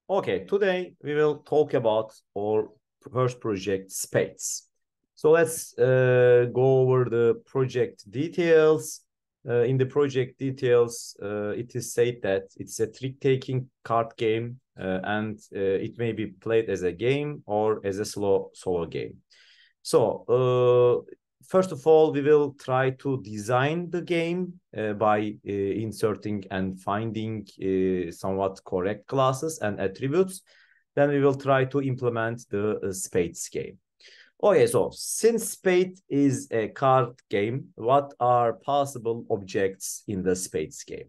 Okay, today we will talk about our first project, Spades. So let's go over the project details. In the project details, it is said that it's a trick-taking card game, and it may be played as a game or as a solo game. So first of all, we will try to design the game by inserting and finding somewhat correct classes and attributes. Then we will try to implement the Spades game. Okay, so since Spade is a card game, what are possible objects in the Spades game?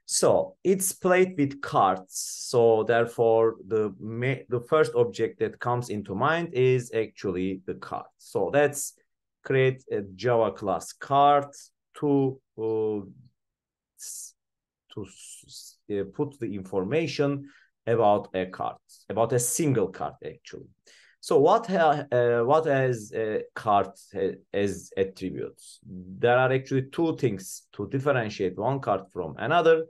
So it's played with cards. So therefore, the first object that comes into mind is actually the card. So let's create a Java class card to put the information about a card, about a single card actually. So what has a card as attributes? There are actually two things to differentiate one card from another.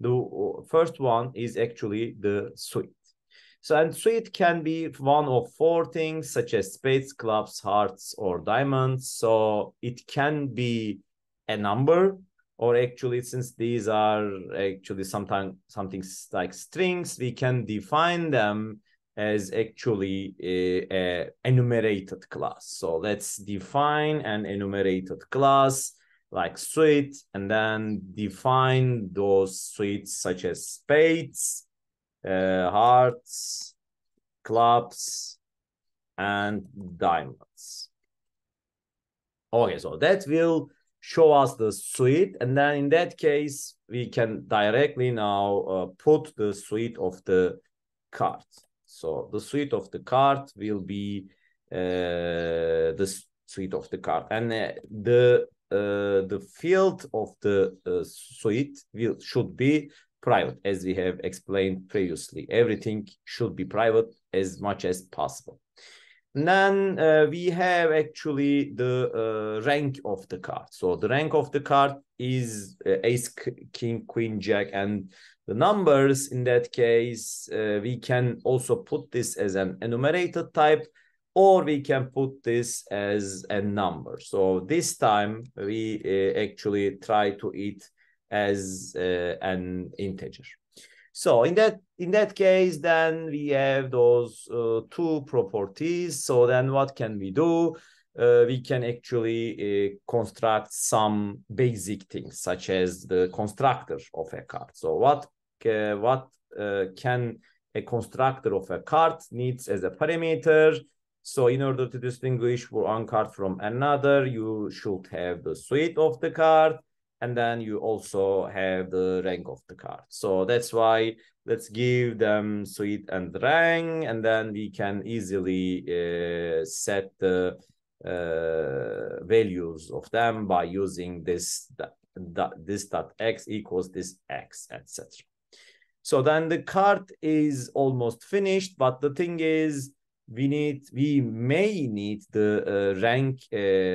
The first one is actually the suite. So, and suite can be one of four things, such as spades, clubs, hearts, or diamonds. So it can be a number, or actually, since these are actually sometimes something like strings, we can define them as actually a enumerated class. So let's define an enumerated class like suite, and then define those suites such as spades, hearts, clubs, and diamonds. Okay, so that will show us the suite, and then in that case, we can directly now put the suite of the card. So the suite of the card will be the suite of the card, and the field of the suite should be private, as we have explained previously. Everything should be private as much as possible. And then we have actually the rank of the card. So the rank of the card is ace, king, queen, jack, and the numbers in that case, we can also put this as an enumerated type, or we can put this as a number. So this time we actually try to it as an integer. So in that case, then we have those two properties. So then what can we do? We can actually construct some basic things, such as the constructor of a card. So what can a constructor of a card needs as a parameter? So in order to distinguish one card from another, you should have the suite of the card, and then you also have the rank of the card. So that's why let's give them suite and rank, and then we can easily set the values of them by using this dot x equals this x, etc. So then the card is almost finished, but the thing is, we may need the rank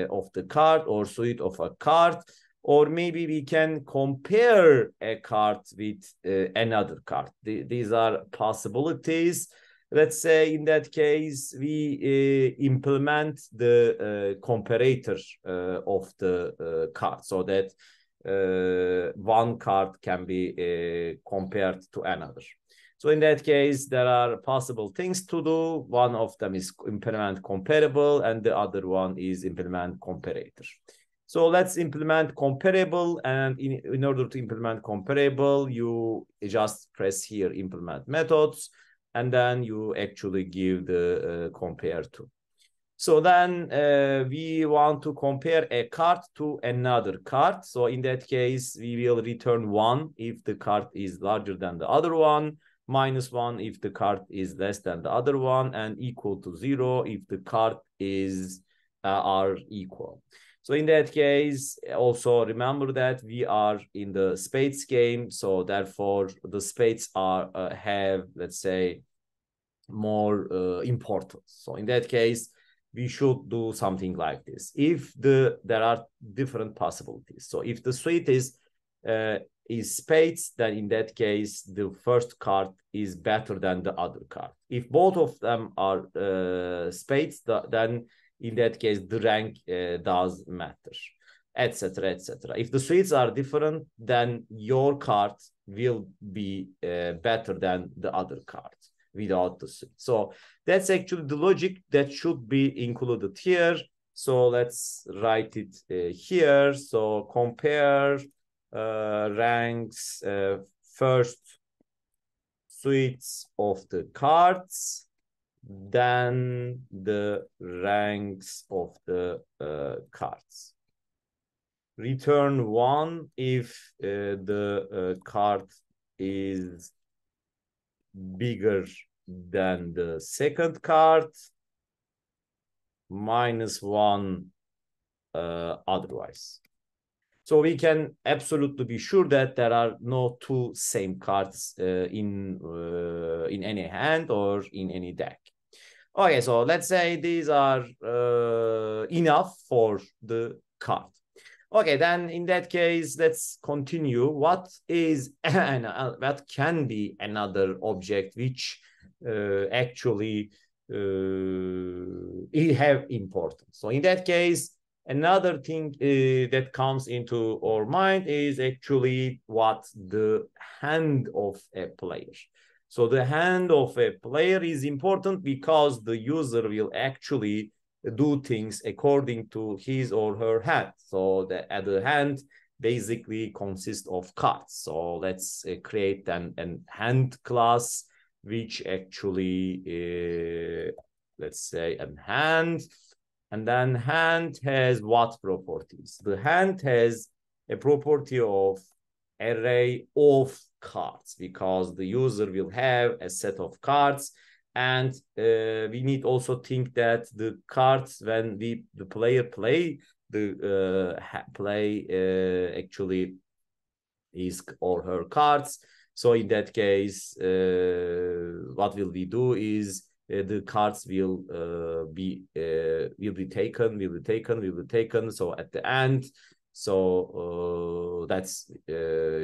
of the card or suite of a card, or maybe we can compare a card with another card. These are possibilities. Let's say in that case, we implement the comparator of the card, so that one card can be compared to another. So in that case, there are possible things to do. One of them is implement comparable, and the other one is implement comparator. So let's implement comparable, and in order to implement comparable, you just press here implement methods, and then you actually give the compare to. So then we want to compare a card to another card. So in that case, we will return 1 if the card is larger than the other one, -1 if the card is less than the other one, and equal to 0 if the card is are equal. So in that case, also remember that we are in the spades game. So therefore, the spades have, let's say, more importance. So in that case, we should do something like this. If there are different possibilities. So if the suite is is spades, then in that case, the first card is better than the other card. If both of them are spades, then in that case, the rank does matter, etc., etc. If the suites are different, then your card will be better than the other card without the suite. So that's actually the logic that should be included here. So let's write it here. So compare ranks first suites of the cards, then the ranks of the cards. Return 1 if the card is bigger than the second card, -1 otherwise. So we can absolutely be sure that there are no two same cards in any hand or in any deck. Okay, so let's say these are enough for the card. Okay, then in that case, let's continue. What is what can be another object which actually have importance? So in that case, another thing that comes into our mind is actually what the hand of a player. So the hand of a player is important because the user will actually do things according to his or her hand. So the hand basically consists of cards. So let's create an hand class, which actually, let's say, a hand. And then hand has what properties? The hand has a property of array of cards because the user will have a set of cards. And we need also think that the cards, when the player play actually his or her cards. So in that case, what will we do is the cards will be taken. So at the end, so that's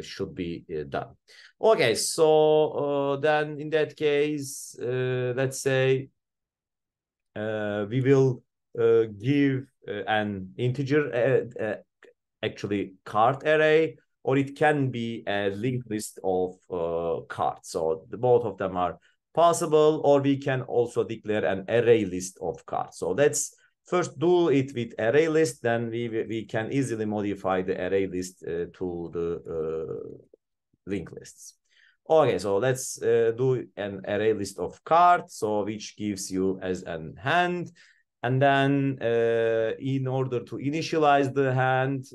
should be done. Okay, so then in that case, let's say we will give an integer actually card array, or it can be a linked list of cards. So both of them are possible, or we can also declare an array list of cards. So let's first do it with array list, then we can easily modify the array list to the linked lists. Okay, so let's do an array list of cards, so which gives you as an hand. And then in order to initialize the hand,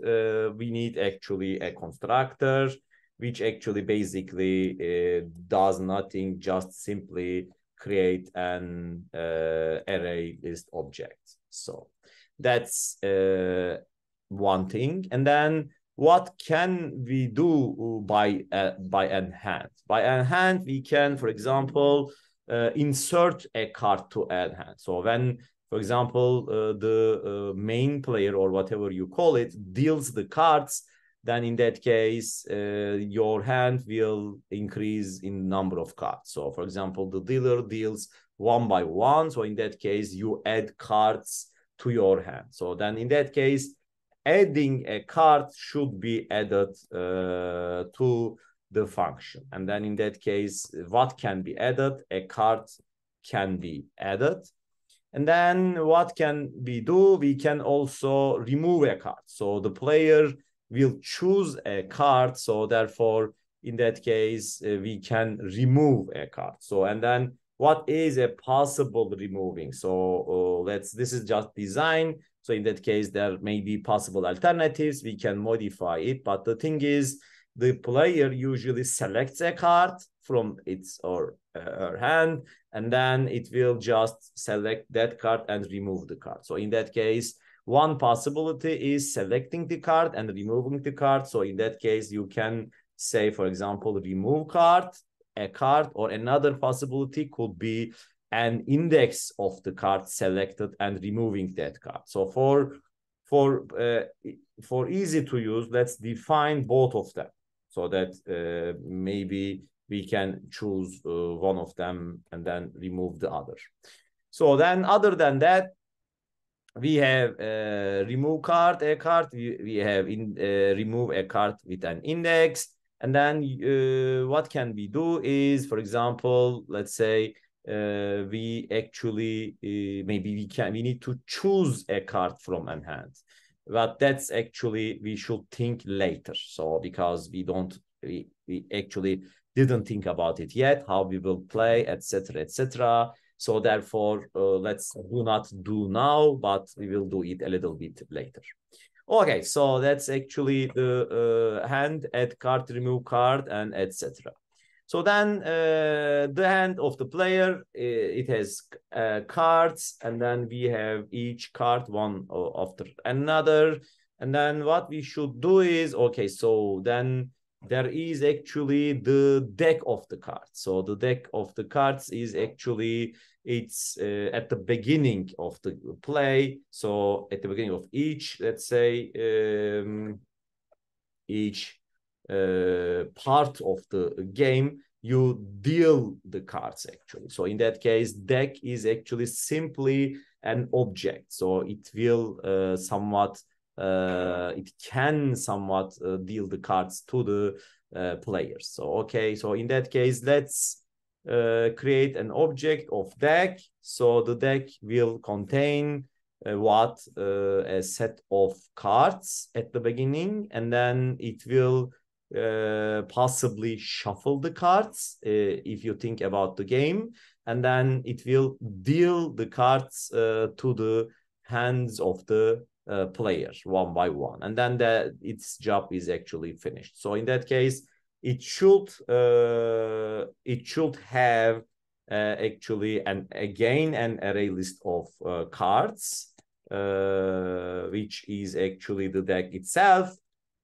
we need actually a constructor, which actually basically does nothing, just simply create an array list object. So that's one thing. And then what can we do by a hand? By a hand, we can, for example, insert a card to add hand. So when, for example, the main player or whatever you call it deals the cards, then in that case, your hand will increase in number of cards. So for example, the dealer deals 1 by 1. So in that case, you add cards to your hand. So then in that case, adding a card should be added to the function. And then in that case, what can be added? A card can be added. And then what can we do? We can also remove a card. So the player will choose a card. So therefore, in that case, we can remove a card. So, and then what is a possible removing? So this is just design. So in that case, there may be possible alternatives. We can modify it. But the thing is, the player usually selects a card from its or her hand, and then it will just select that card and remove the card. So in that case, one possibility is selecting the card and removing the card. So in that case, you can say, for example, remove a card, or another possibility could be an index of the card selected and removing that card. So for easy to use, let's define both of them. so that maybe we can choose one of them and then remove the other. So then other than that, we have remove card, a card. We have remove a card with an index. And then what can we do is, for example, let's say we actually maybe we need to choose a card from an hand, but that's actually we should think later. So because we actually didn't think about it yet, how we will play, etc., etc. So therefore, let's not do now, but we will do it a little bit later. Okay, so that's actually the hand, add card, remove card, and etc. So then the hand of the player, it has cards, and then we have each card one after another. And then what we should do is, okay, so then there is actually the deck of the cards. So the deck of the cards is actually, it's at the beginning of the play. So at the beginning of each, let's say, each part of the game, you deal the cards actually. So in that case, deck is actually simply an object. So it will it can somewhat deal the cards to the players. So okay, so in that case, let's create an object of deck. So the deck will contain a set of cards at the beginning, and then it will possibly shuffle the cards if you think about the game, and then it will deal the cards to the hands of the players one by one, and then its job is actually finished. So in that case, it should have actually again an array list of cards, which is actually the deck itself.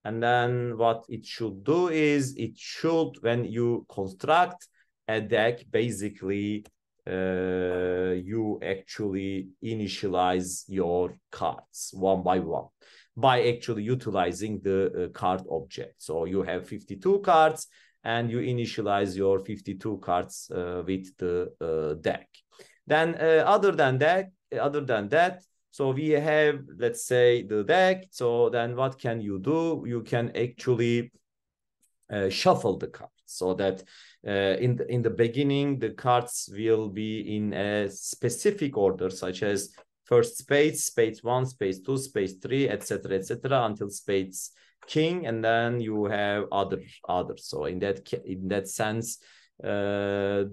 And then what it should do is, it should, when you construct a deck, basically you actually initialize your cards one by one by actually utilizing the card object. So you have 52 cards, and you initialize your 52 cards with the deck. Then other than that, so we have, let's say, the deck. So then what can you do? You can actually shuffle the cards, so that in the beginning, the cards will be in a specific order, such as first spades, spades 1, spades 2, spades 3, etc., until spades king, and then you have others. So in that sense, the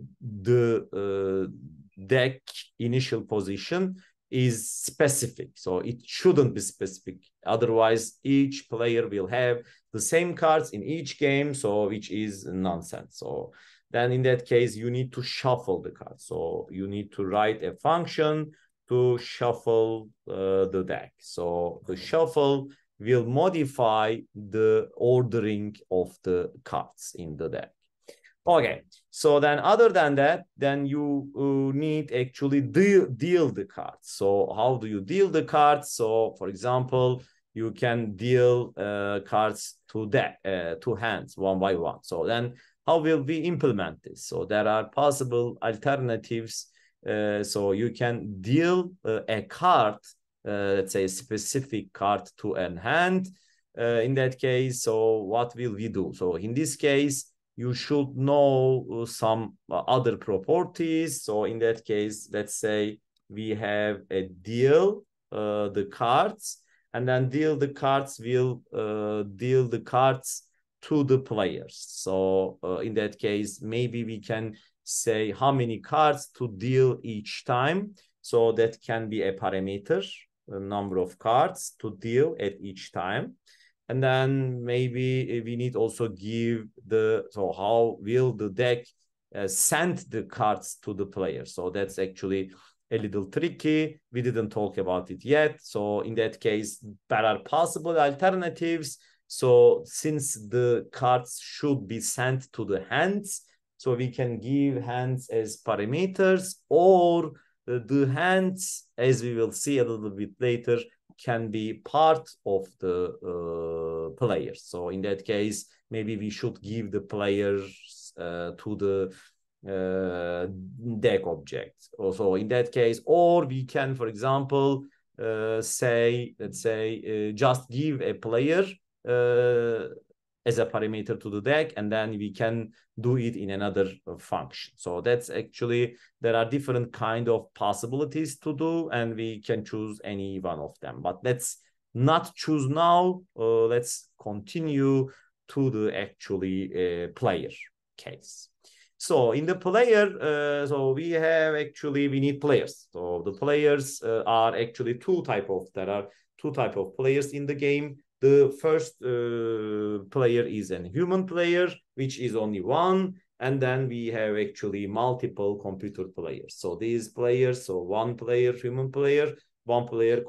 deck initial position is specific, so it shouldn't be specific. Otherwise, each player will have the same cards in each game, so which is nonsense. So then in that case, you need to shuffle the cards. So you need to write a function to shuffle the deck. So the shuffle will modify the ordering of the cards in the deck. Okay, so then other than that, then you need actually deal the cards. So how do you deal the cards? So for example, you can deal cards to hands one by one. So then how will we implement this? So there are possible alternatives. So you can deal a card, let's say a specific card to a hand. In that case, so what will we do? So in this case, you should know some other properties. So in that case, let's say we have a deal the cards, and then deal the cards will deal the cards to the players. So in that case, maybe we can say how many cards to deal each time. So that can be a parameter, a number of cards to deal at each time. And then maybe we need also give so how will the deck send the cards to the player? So that's actually a little tricky. We didn't talk about it yet. So in that case, there are possible alternatives. So since the cards should be sent to the hands, so we can give hands as parameters, or the hands, as we will see a little bit later, can be part of the players. So in that case, maybe we should give the players to the deck object. Also in that case, or we can, for example, let's say, just give a player as a parameter to the deck, and then we can do it in another function. So that's actually, there are different kind of possibilities to do, and we can choose any one of them. But let's not choose now. Let's continue to the actually player case. So in the player, so we need players. So the players are actually there are two type of players in the game. The first player is a human player, which is only one. And then we have actually multiple computer players. So these players, so one player, human player, one player,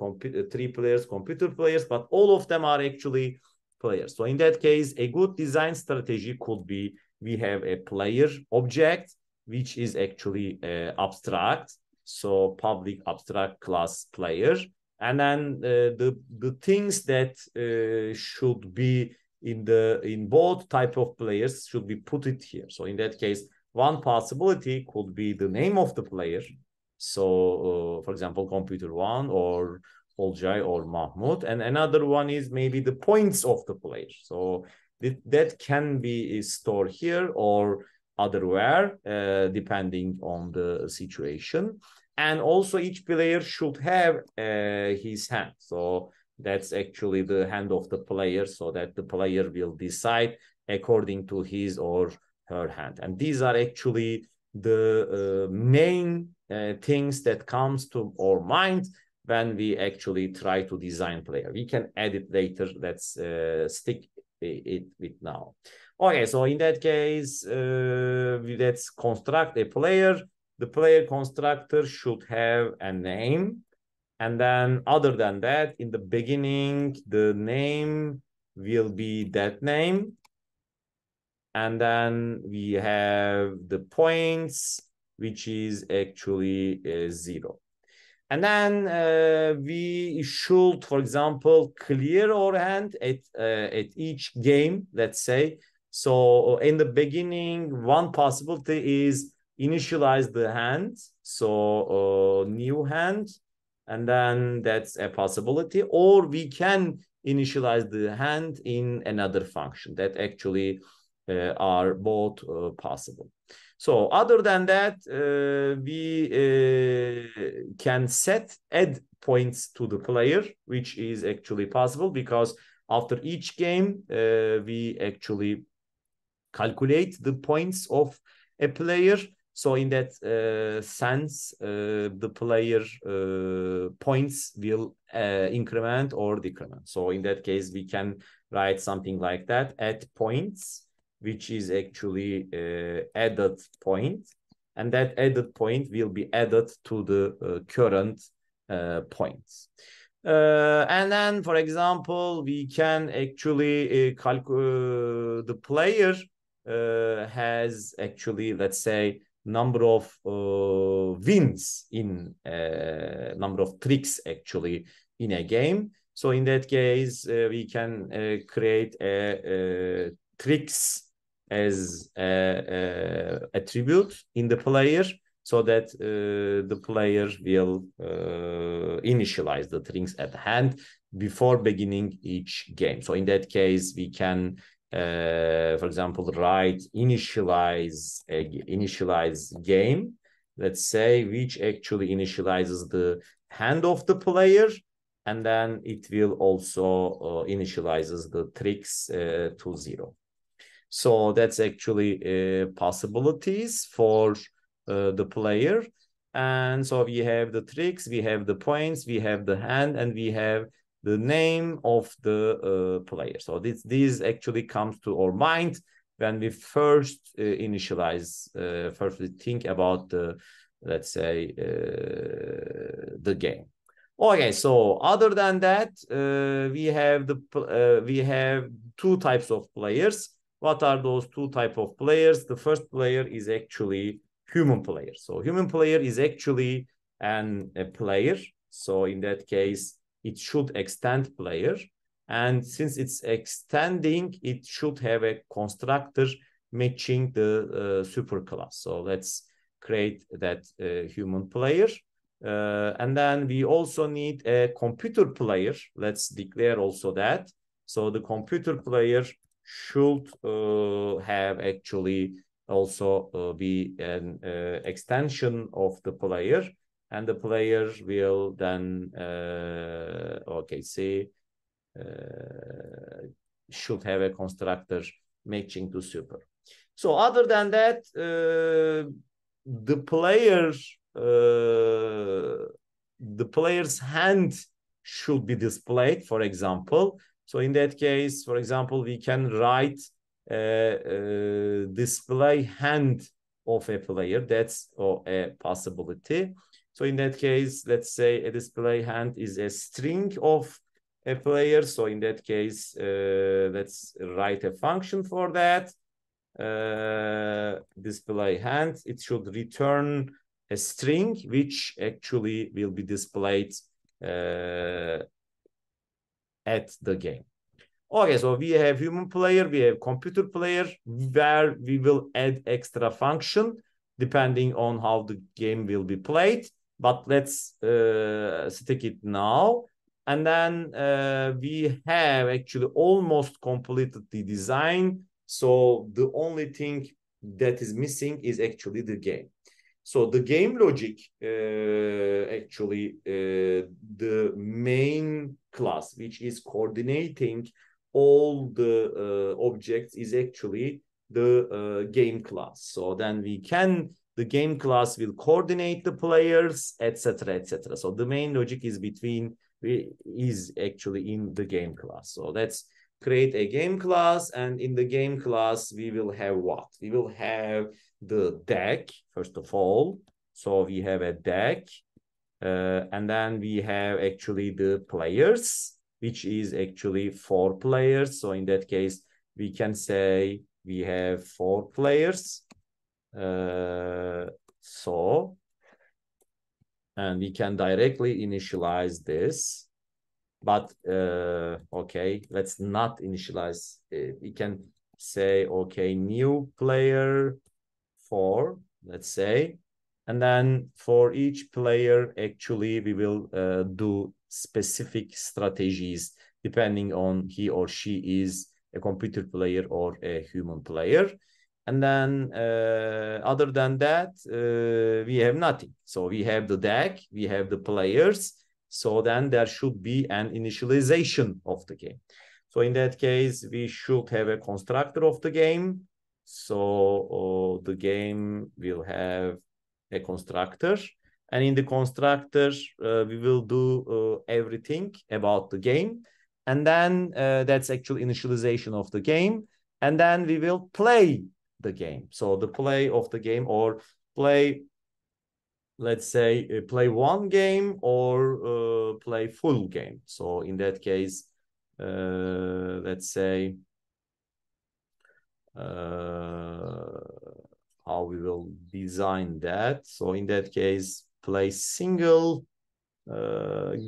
three players, computer players, but all of them are actually players. So in that case, a good design strategy could be, we have a player object, which is actually abstract. So public abstract class player. And then the things that should be in both type of players should be put it here. So in that case, one possibility could be the name of the player. So for example, computer one or Olcay or Mahmoud. And another one is maybe the points of the player. So that can be stored here or otherwhere, depending on the situation. And also each player should have his hand. So that's actually the hand of the player, so that the player will decide according to his or her hand. And these are actually the main things that comes to our mind when we actually try to design player. We can add it later. Let's stick it with now. Okay, so in that case, let's construct a player. The player constructor should have a name. And then other than that, in the beginning, the name will be that name. And then we have the points, which is actually 0. And then we should, for example, clear our hand at each game, let's say. So in the beginning, one possibility is initialize the hand. So new hand, and then that's a possibility. Or we can initialize the hand in another function. That actually are both possible. So other than that, we can add points to the player, which is actually possible because after each game, we actually calculate the points of a player. So in that sense, the player points will increment or decrement. So in that case, we can write something like that, add points, which is actually added point. And that added point will be added to the current points. And then, for example, we can actually calculate the player has actually, let's say, number of wins in number of tricks actually in a game. So in that case, we can create a tricks as a attribute in the player, so that the player will initialize the tricks at hand before beginning each game. So in that case, we can for example, write initialize game, let's say, which actually initializes the hand of the player, and then it will also initializes the tricks to 0. So that's actually possibilities for the player. And so we have the tricks, we have the points, we have the hand, and we have the name of the player. So this actually comes to our mind when we first initialize, first we think about the, let's say, the game. Okay, so other than that, we have two types of players. What are those two types of players? The first player is actually human player. So human player is actually a player. So in that case, it should extend player. And since it's extending, it should have a constructor matching the superclass. So let's create that human player. And then we also need a computer player. Let's declare also that. So the computer player should have actually also be an extension of the player. And the player will then, okay, say, should have a constructor matching to super. So other than that, the player's hand should be displayed, for example. So in that case, for example, we can write display hand of a player. That's a possibility. So in that case, let's say a display hand is a string of a player. So in that case, let's write a function for that. Display hand, it should return a string which actually will be displayed at the game. Okay, so we have human player, we have computer player, where we will add extra function depending on how the game will be played. But let's stick it now. And then we have actually almost completed the design. So the only thing that is missing is actually the game. So the game logic, actually, the main class, which is coordinating all the objects, is actually the game class. So then the game class will coordinate the players, etc., etc. So the main logic is actually in the game class. So let's create a game class, and in the game class we will have what? We will have the deck, first of all. So we have a deck, and then we have actually the players, which is actually 4 players. So in that case, we can say we have 4 players. And we can directly initialize this. But okay, let's not initialize it. We can say, okay, new player 4, let's say. And then for each player, actually, we will do specific strategies depending on he or she is a computer player or a human player. And then other than that, we have nothing. So we have the deck, we have the players. So then there should be an initialization of the game. So in that case, we should have a constructor of the game. So the game will have a constructor. And in the constructor, we will do everything about the game. And then that's actual initialization of the game. And then we will play the game. So the play of the game, or play, let's say, play one game or play full game. So in that case, let's say, how we will design that. So in that case, play single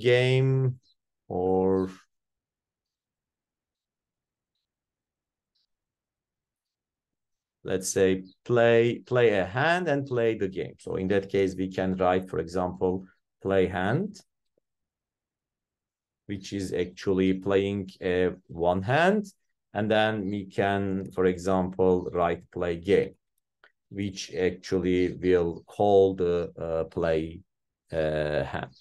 game, or let's say play a hand and play the game. So in that case, we can write, for example, play hand, which is actually playing one hand. And then we can, for example, write play game, which actually will call the play hand.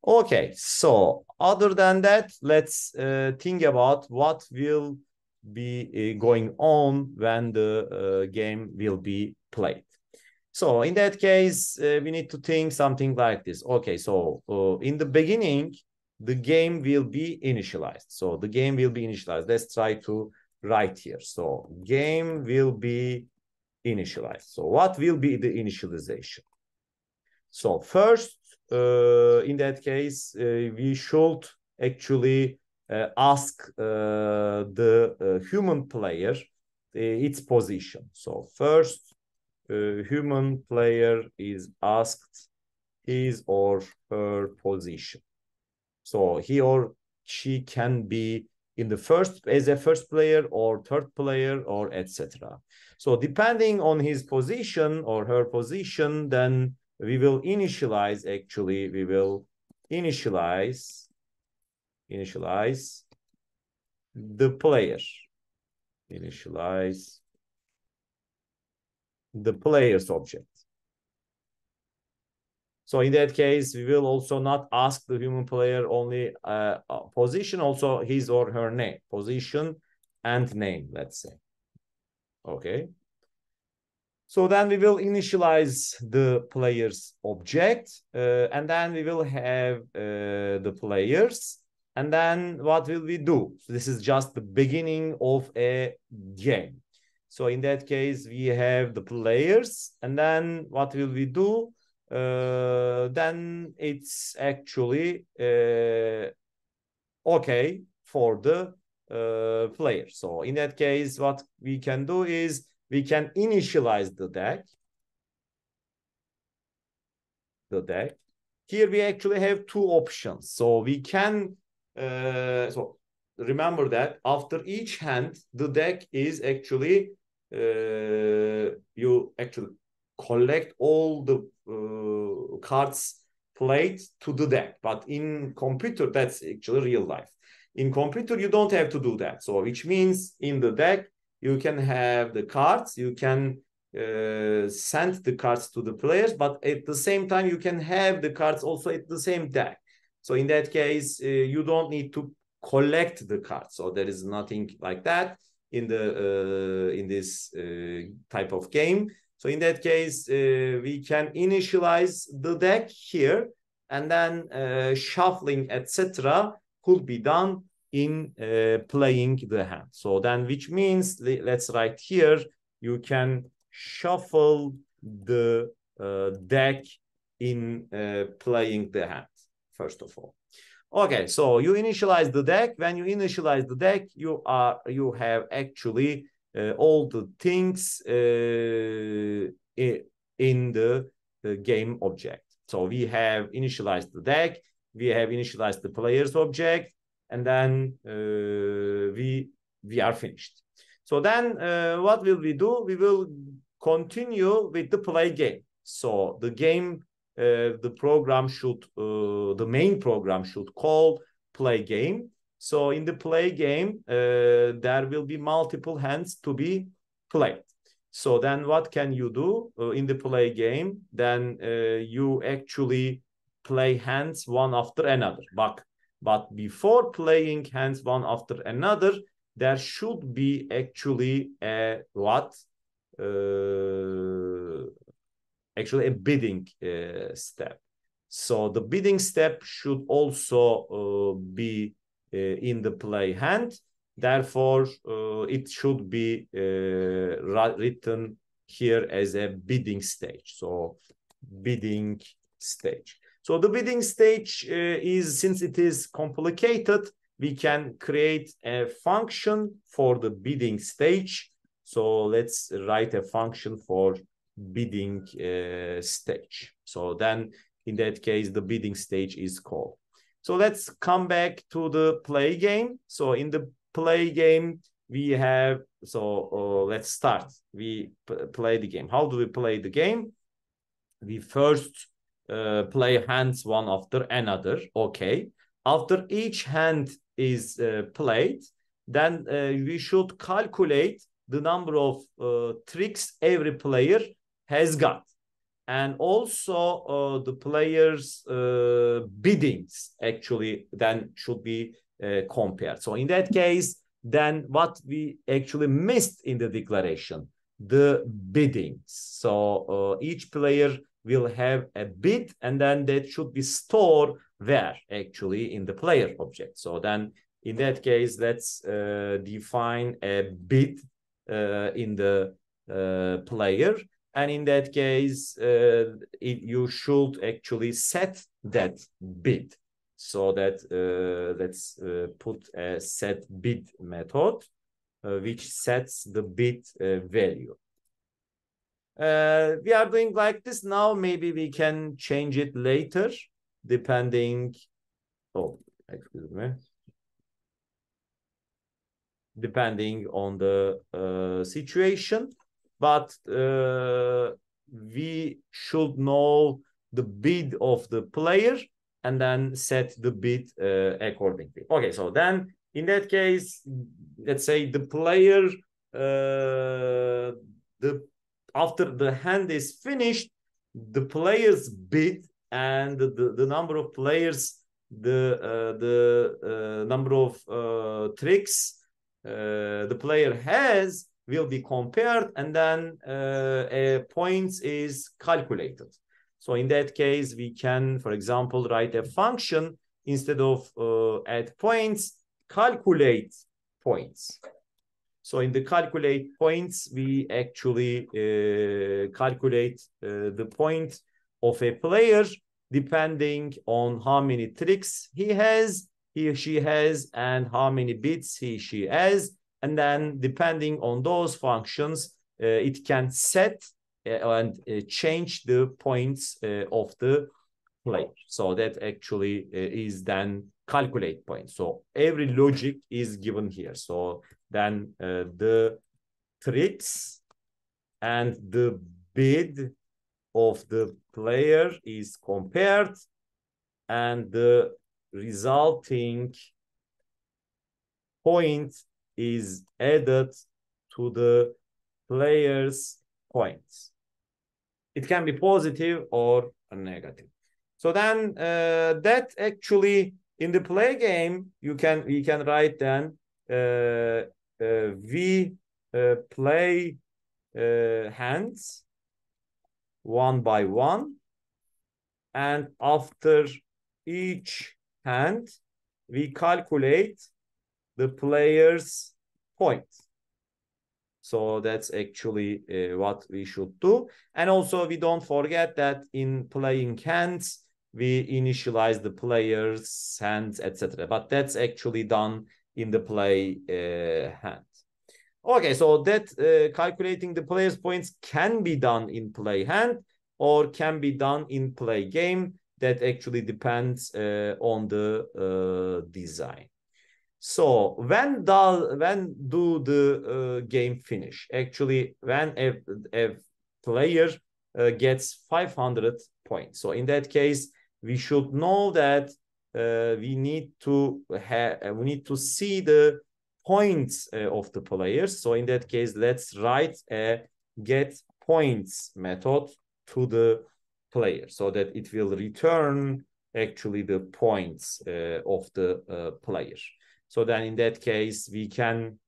Okay, so other than that, let's think about what will be going on when the game will be played. So in that case, we need to think something like this. Okay, so in the beginning, the game will be initialized. So the game will be initialized. Let's try to write here. So game will be initialized. So what will be the initialization? So first, in that case, we should actually ask the human player its position. So first, human player is asked his or her position. So he or she can be in the first as a first player or third player or etc. So depending on his position or her position, then we will initialize, actually, we will initialize the player. Initialize the player's object. So in that case, we will also not ask the human player only position, also his or her name, position and name, let's say. Okay. So then we will initialize the player's object, and then we will have the players. And then what will we do? So this is just the beginning of a game. So in that case, we have the players, and then what will we do? Then it's actually okay for the player. So in that case, what we can do is we can initialize the deck. Here we actually have two options. So we can, so remember that after each hand, the deck is actually, you actually collect all the cards played to the deck. But in computer, that's actually real life. In computer, you don't have to do that. So which means in the deck, you can have the cards, you can send the cards to the players, but at the same time, you can have the cards also at the same deck. So in that case, you don't need to collect the cards. So there is nothing like that in this type of game. So in that case, we can initialize the deck here, and then shuffling, etc., could be done in playing the hand. So then, which means, let's write here, you can shuffle the deck in playing the hand, first of all. Okay, so you initialize the deck. When you initialize the deck, you have actually all the things in the game object. So we have initialized the deck, we have initialized the player's object, and then we are finished. So then what will we do? We will continue with the play game. So the game, the program should, the main program should call play game. So in the play game, there will be multiple hands to be played. So then what can you do in the play game? Then you actually play hands one after another. But before playing hands one after another, there should be actually a what? Actually a bidding step. So the bidding step should also be in the play hand. Therefore, it should be written here as a bidding stage. So bidding stage. So the bidding stage is, since it is complicated, we can create a function for the bidding stage. So let's write a function for bidding stage. So then in that case, the bidding stage is called. So let's come back to the play game. So in the play game, we have, so let's start. We play the game. How do we play the game? We first play hands one after another. Okay. After each hand is played, then we should calculate the number of tricks every player has got. And also the players' biddings actually then should be compared. So in that case, then what we actually missed in the declaration, the biddings. So each player will have a bid, and then that should be stored where? Actually in the player object. So then in that case, let's define a bid in the player. And in that case, you should actually set that bid. So that let's put a set bid method, which sets the bid value. We are doing like this now. Maybe we can change it later, depending. Oh, excuse me, depending on the situation, but we should know the bid of the player and then set the bid accordingly. Okay, so then in that case, let's say the player, after the hand is finished, the player's bid and the number of players, the number of tricks the player has will be compared, and then a points is calculated. So in that case, we can, for example, write a function instead of add points, calculate points. So in the calculate points, we actually calculate the point of a player depending on how many tricks he or she has, and how many bits she has. And then depending on those functions, it can set and change the points of the player. So that actually is then calculate points. So every logic is given here. So then the tricks and the bid of the player is compared, and the resulting point is added to the player's points. It can be positive or negative. So then that actually in the play game, we can write then we play hands one by one, and after each hand we calculate the player's points. So that's actually what we should do. And also we don't forget that in playing hands, we initialize the player's hands, etc. But that's actually done in the play hand. Okay, so that calculating the player's points can be done in play hand or can be done in play game. That actually depends on the design. So when do the game finish? Actually, when a player gets 500 points. So in that case, we should know that we need to see the points of the players. So in that case, let's write a get points method to the player so that it will return actually the points of the player. So then in that case, we can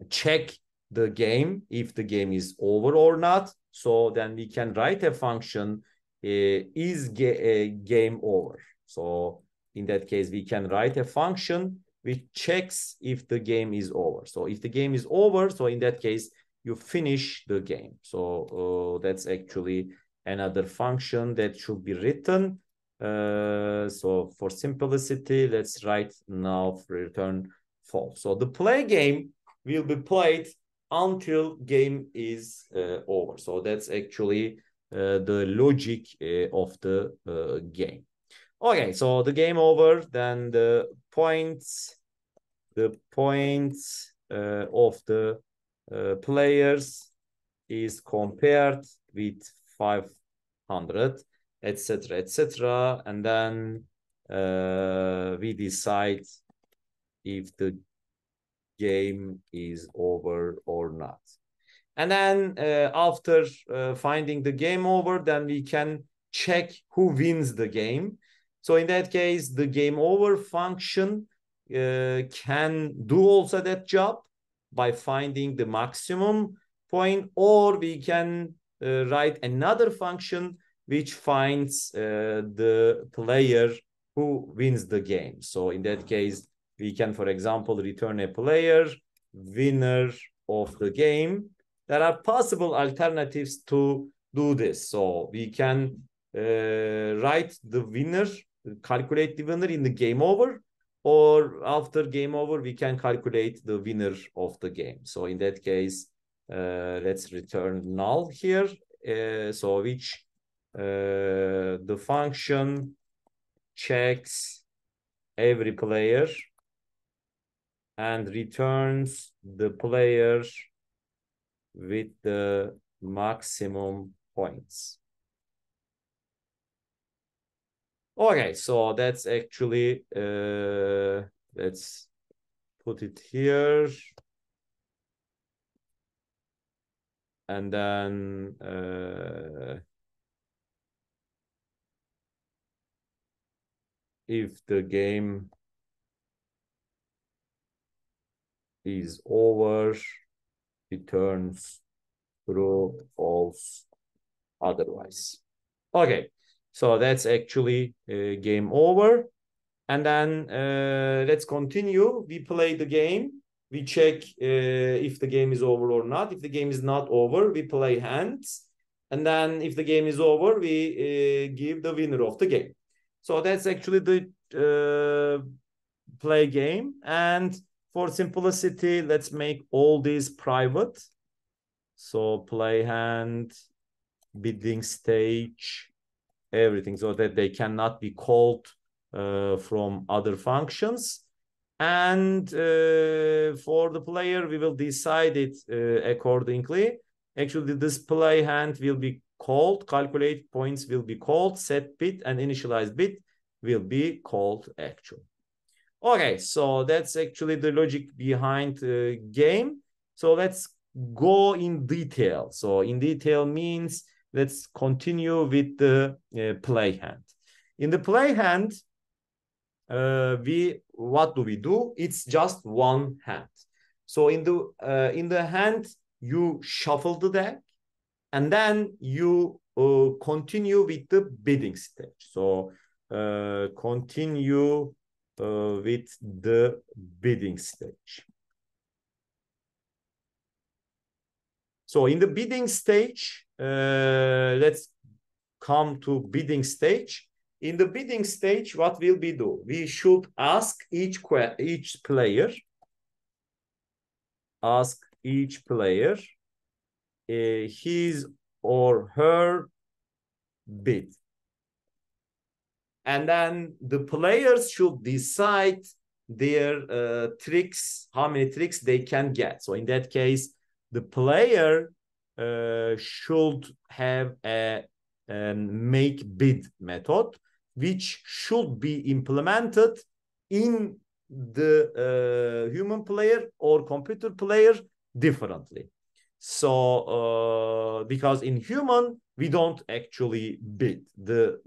check the game if the game is over or not. So then we can write a function is game over. So in that case, we can write a function which checks if the game is over. So if the game is over, so in that case, you finish the game. So that's actually another function that should be written. So for simplicity, let's write now return false. So the play game will be played until game is over. So that's actually the logic of the game. Okay, so the game over, then the points of the players is compared with 500, etc., etc., and then we decide if the game is over or not. And then after finding the game over, then we can check who wins the game. So in that case, the game over function can do also that job by finding the maximum point, or we can write another function which finds the player who wins the game. So in that case, we can, for example, return a player, winner of the game. There are possible alternatives to do this. So we can write the winner, calculate the winner in the game over, or after game over, we can calculate the winner of the game. So in that case, let's return null here. So which the function checks every player and returns the player with the maximum points. Okay, so that's actually, let's put it here. And then if the game is over, returns true, false, otherwise. Okay, so that's actually game over. And then let's continue. We play the game. We check if the game is over or not. If the game is not over, we play hands. And then if the game is over, we give the winner of the game. So that's actually the play game. And for simplicity, let's make all these private. So play hand, bidding stage, everything, so that they cannot be called from other functions. And for the player, we will decide it accordingly. Actually, this play hand will be called, calculate points will be called, set bid and initialize bid will be called actual. Okay, so that's actually the logic behind the game. So let's go in detail. So in detail means let's continue with the play hand. In the play hand, what do we do? It's just one hand. So in the hand, you shuffle the deck, and then you continue with the bidding stage. So continue with the bidding stage. So in the bidding stage, let's come to bidding stage. In the bidding stage, what will we do? We should ask each player his or her bid. And then the players should decide their tricks, how many tricks they can get. So in that case, the player should have a make bid method, which should be implemented in the human player or computer player differently. So because in human, we don't actually bid, the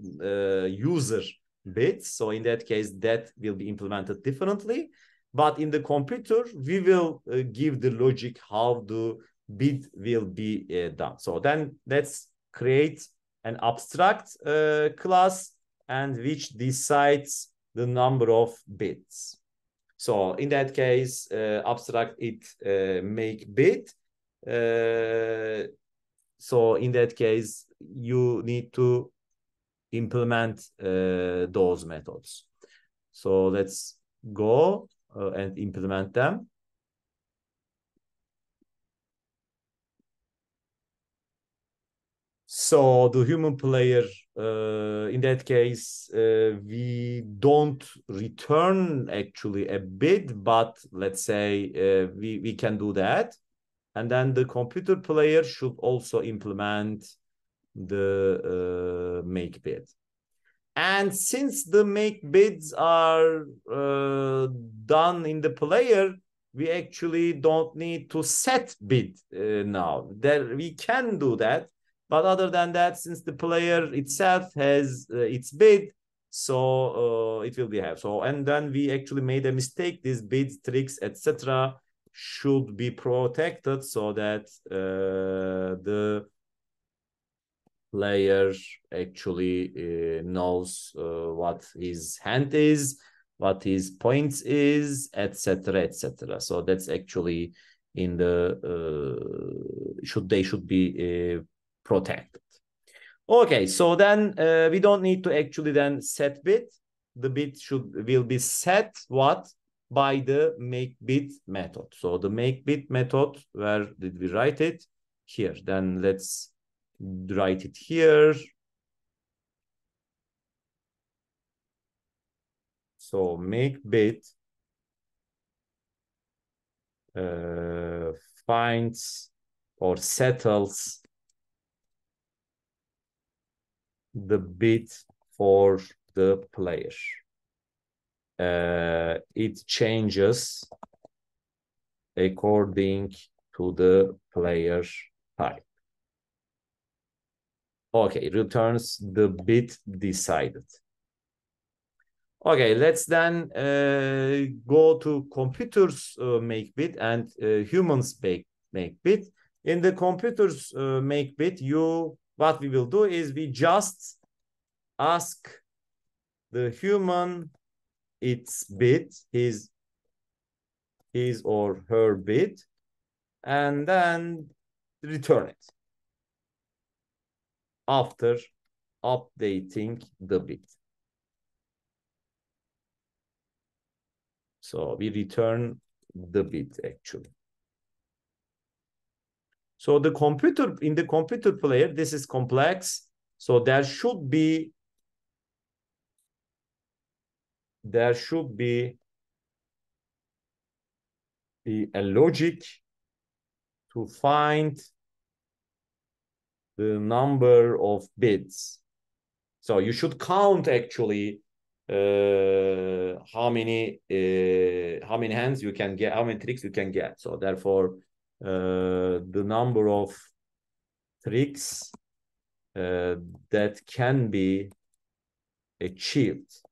user bids. So in that case, that will be implemented differently. But in the computer, we will give the logic how the bid will be done. So then let's create an abstract class and which decides the number of bids. So in that case, abstract it make bid. So in that case, you need to implement those methods. So let's go and implement them. So the human player, in that case, we don't return actually a bid, but let's say we can do that. And then the computer player should also implement the make bid. And since the make bids are done in the player, we actually don't need to set bid now. There we can do that. But other than that, since the player itself has its bid, so it will be have. So, and then we actually made a mistake. These bids, tricks, etc., should be protected so that the player actually knows what his hand is, what his points is, etc., etc. So that's actually in the they should be protected. Okay, so then we don't need to actually then set bid. The bid will be set what? By the make bid method. So the make bid method, where did we write it? Here. Then let's write it here. So make bit finds or settles the bit for the player. It changes according to the player type. Okay, returns the bit decided. Okay, let's then go to computers make bit and humans make bit. In the computers make bit, what we will do is we just ask the human its bit, his or her bit, and then return it after updating the bit. So we return the bit actually. So in the computer player, this is complex. So there should be a logic to find the number of bits. So you should count actually how many hands you can get, how many tricks you can get. So therefore, the number of tricks that can be achieved.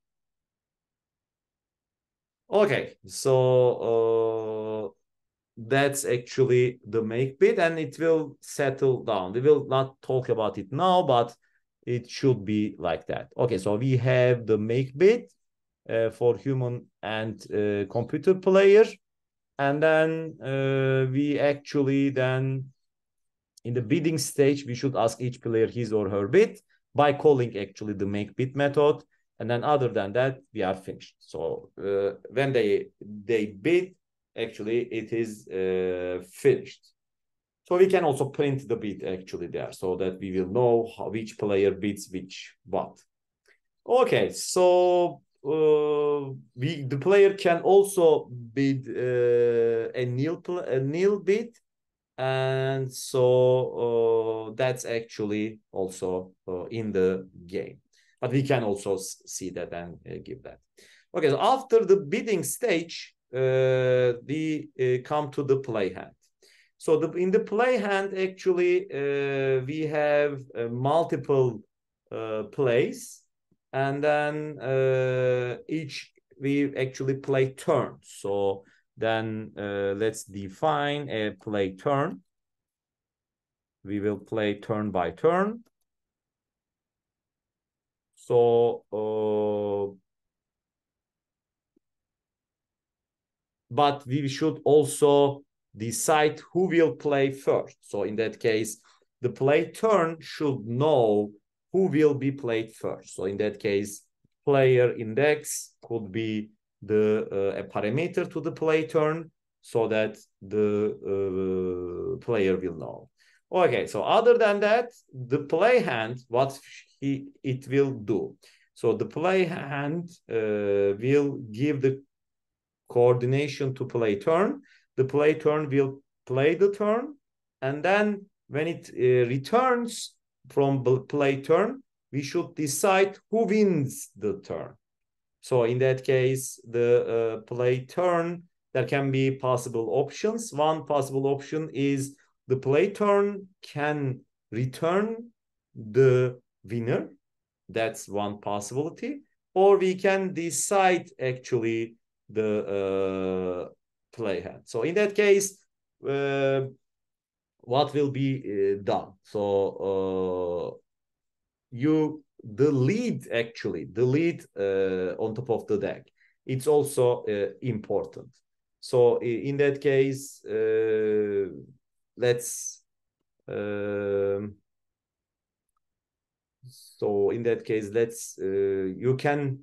Okay, so that's actually the make bit, and it will settle down. We will not talk about it now, but it should be like that. Okay, so we have the make bit for human and computer player, and then we actually then in the bidding stage we should ask each player his or her bit by calling actually the make bit method, and then other than that we are finished. So when they bid, actually it is finished. So we can also print the bid actually there so that we will know which player bids which what. Okay, so the player can also bid a nil bid, and so that's actually also in the game. But we can also see that and give that. Okay, so after the bidding stage, we come to the play hand. So in the play hand, actually, we have multiple plays, and then we actually play turns. So then let's define a play turn. We will play turn by turn. So but we should also decide who will play first. So in that case, the play turn should know who will be played first. So in that case, player index could be a parameter to the play turn so that the player will know. Okay, so other than that, the play hand, what it will do. So the play hand will give the coordination to play turn. The play turn will play the turn, and then when it returns from play turn, we should decide who wins the turn. So in that case, the play turn, there can be possible options. One possible option is the play turn can return the winner. That's one possibility. Or we can decide actually the play hand. So in that case, what will be done? So the lead on top of the deck, it's also important. So in that case, let's you can,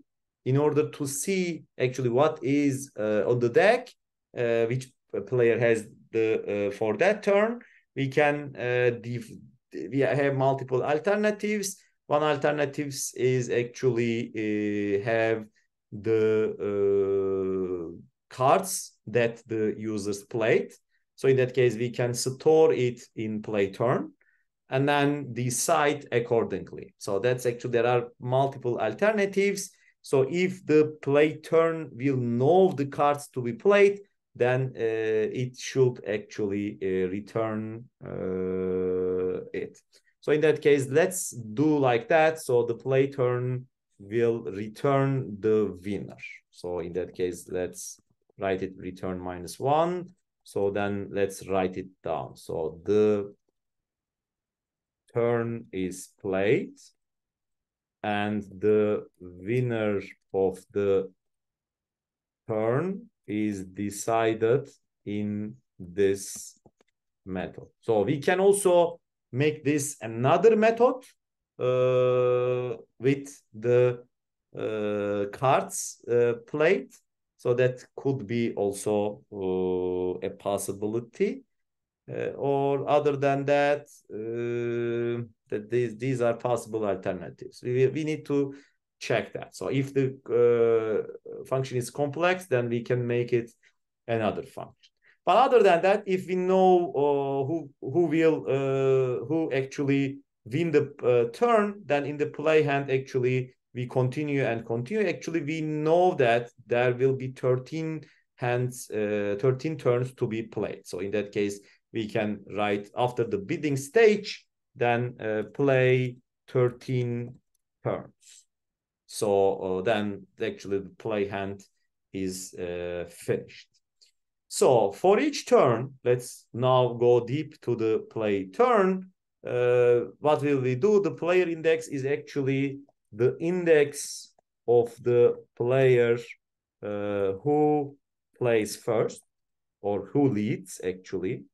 in order to see actually what is on the deck, which player has the for that turn, we can we have multiple alternatives. One alternative is actually have the cards that the users played. So in that case, we can store it in play turn and then decide accordingly. So that's actually, there are multiple alternatives. So if the play turn will know the cards to be played, then it should actually return it. So in that case, let's do like that. So the play turn will return the winner. So in that case, let's write it return -1. So then let's write it down. So the turn is played and the winner of the turn is decided in this method. So we can also make this another method with the cards played. So that could be also a possibility. Or other than that, that these are possible alternatives. We need to check that. So if the function is complex, then we can make it another function. But other than that, if we know who actually win the turn, then in the play hand actually we continue and continue. Actually, we know that there will be 13 hands, 13 turns to be played. So in that case, we can write after the bidding stage, then play 13 turns. So then actually the play hand is finished. So for each turn, let's now go deep to the play turn. What will we do? The player index is actually the index of the player who plays first or who leads actually.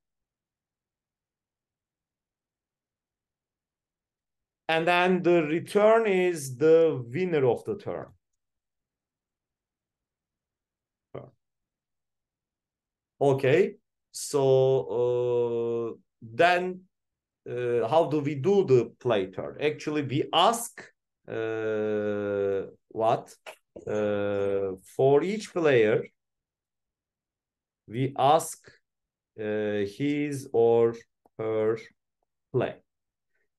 And then the return is the winner of the turn. Okay, so then how do we do the play turn? Actually, we ask what? For each player, we ask his or her play.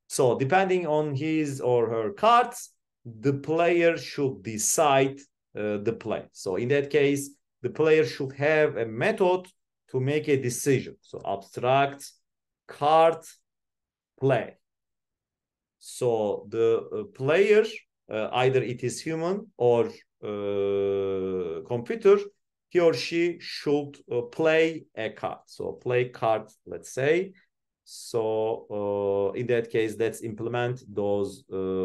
So depending on his or her cards, the player should decide the play. So in that case, the player should have a method to make a decision. So abstract card play. So the player, either it is human or computer, he or she should play a card. So play card, let's say. So in that case, let's implement those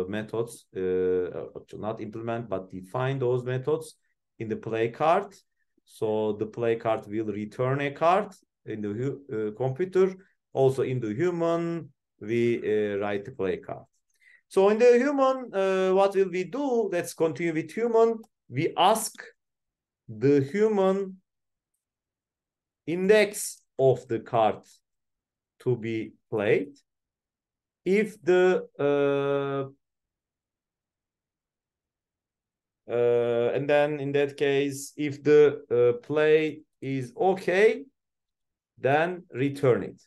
methods, not implement, but define those methods in the play card. So the play card will return a card in the computer. Also in the human, we write the play card. So in the human, what will we do? Let's continue with human. We ask the human index of the card to be played. If the and then in that case, if the play is okay, then return it.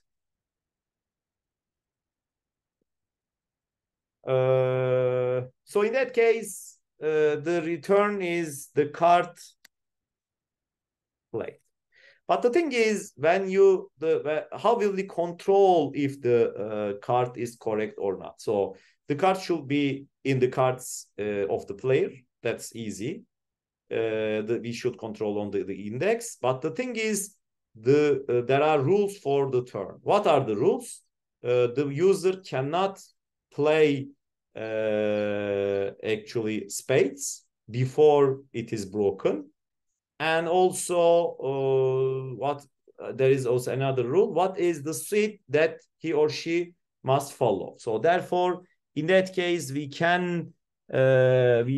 So in that case, the return is the card played. But the thing is, when you how will we control if the card is correct or not? So the card should be in the cards of the player. That's easy. We should control on the index. But the thing is, there are rules for the turn. What are the rules? The user cannot play actually spades before it is broken. And also, there is also another rule. What is the suit that he or she must follow? So therefore, in that case, we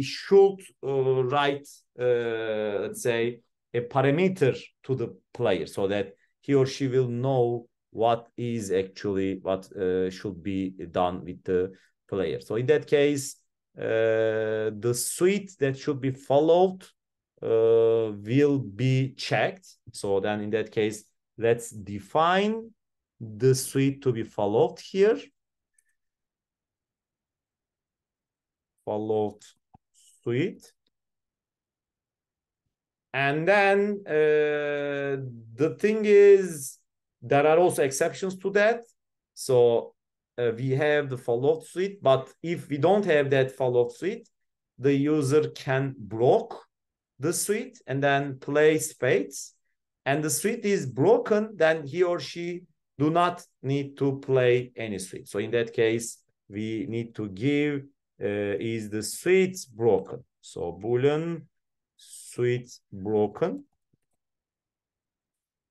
should write, let's say, a parameter to the player so that he or she will know what is actually what should be done with the player. So in that case, the suite that should be followed will be checked. So then in that case, let's define the suite to be followed here. Followed suite. And then the thing is, there are also exceptions to that. So we have the followed suite, but if we don't have that followed suite, the user can block the suite and then play spades. And the suite is broken, then he or she do not need to play any suite. So in that case, we need to give is the suite broken. So Boolean suite broken.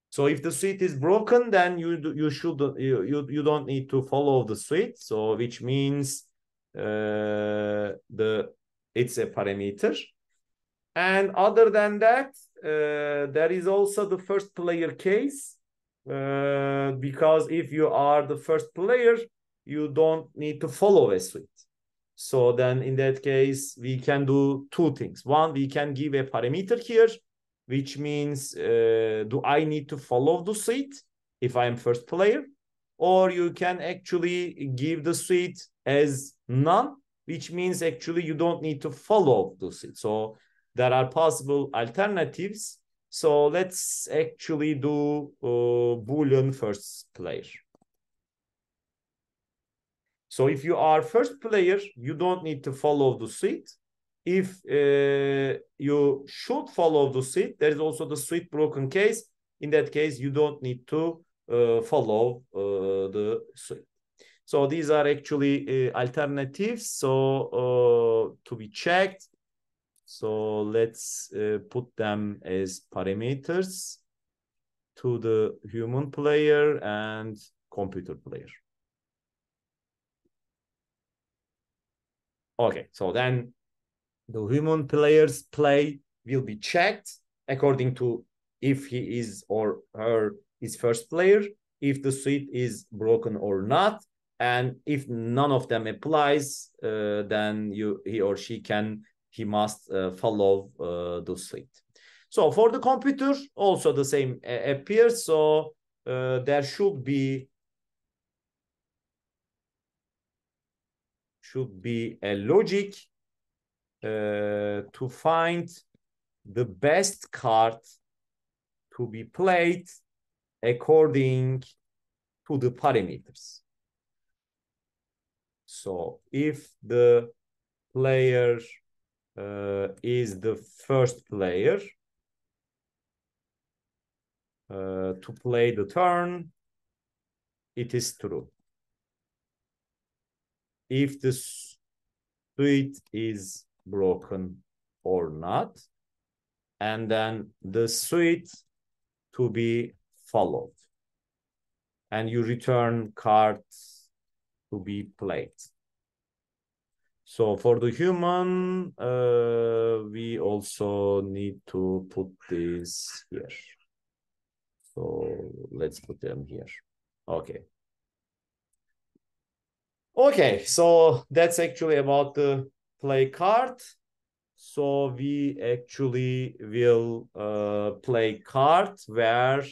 So if the suite is broken, then you don't need to follow the suite. So which means it's a parameter. And other than that, there is also the first player case, because if you are the first player, you don't need to follow a suite. So then in that case, we can do two things. One, we can give a parameter here, which means do I need to follow the suite if I am first player? Or you can actually give the suite as none, which means actually you don't need to follow the suite. So there are possible alternatives. So let's actually do Boolean first player. So if you are first player, you don't need to follow the suite. If you should follow the suite, there is also the suite broken case. In that case, you don't need to follow the suite. So these are actually alternatives. So to be checked. So let's put them as parameters to the human player and computer player. Okay, so then the human player's play will be checked according to if he is or her is first player, if the suite is broken or not, and if none of them applies, then he or she must follow the suite. So for the computer, also the same appears. So there should be a logic to find the best card to be played according to the parameters. So if the player is the first player to play the turn, it is true. If the suite is broken or not, and then the suite to be followed, and you return cards to be played. So for the human, we also need to put this here. So let's put them here. Okay. Okay, so that's actually about the play card. So we actually will play card where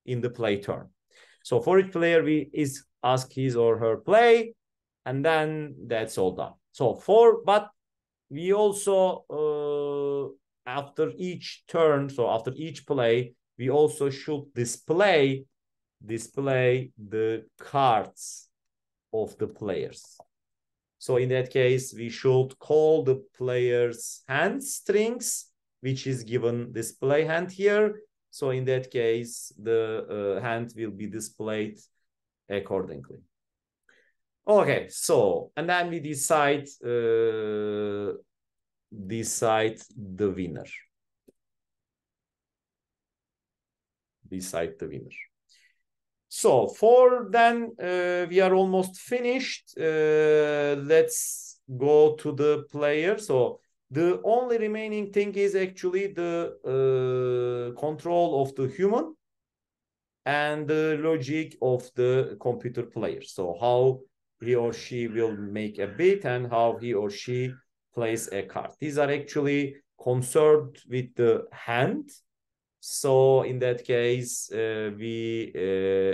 in the play turn. So for each player, we ask his or her play, and then that's all done. So but we also after each turn, so after each play, we also should display the cards of the players. So in that case, we should call the player's hand strings, which is given display hand here. So in that case, the hand will be displayed accordingly. Okay, so, and then we decide the winner. Decide the winner. So for then, we are almost finished. Let's go to the player. So the only remaining thing is actually the control of the human and the logic of the computer player. So how he or she will make a bid and how he or she place a card. These are actually concerned with the hand. So in that case, we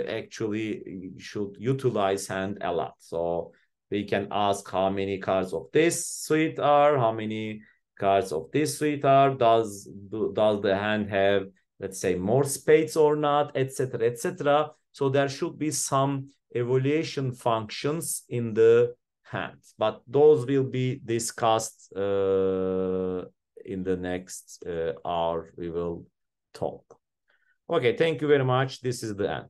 actually should utilize hand a lot. So we can ask how many cards of this suit are, how many cards of this suit are, does the hand have, let's say, more spades or not, etc., etc. So there should be some evaluation functions in the hand, but those will be discussed in the next hour. We will talk. Okay, thank you very much. This is the end.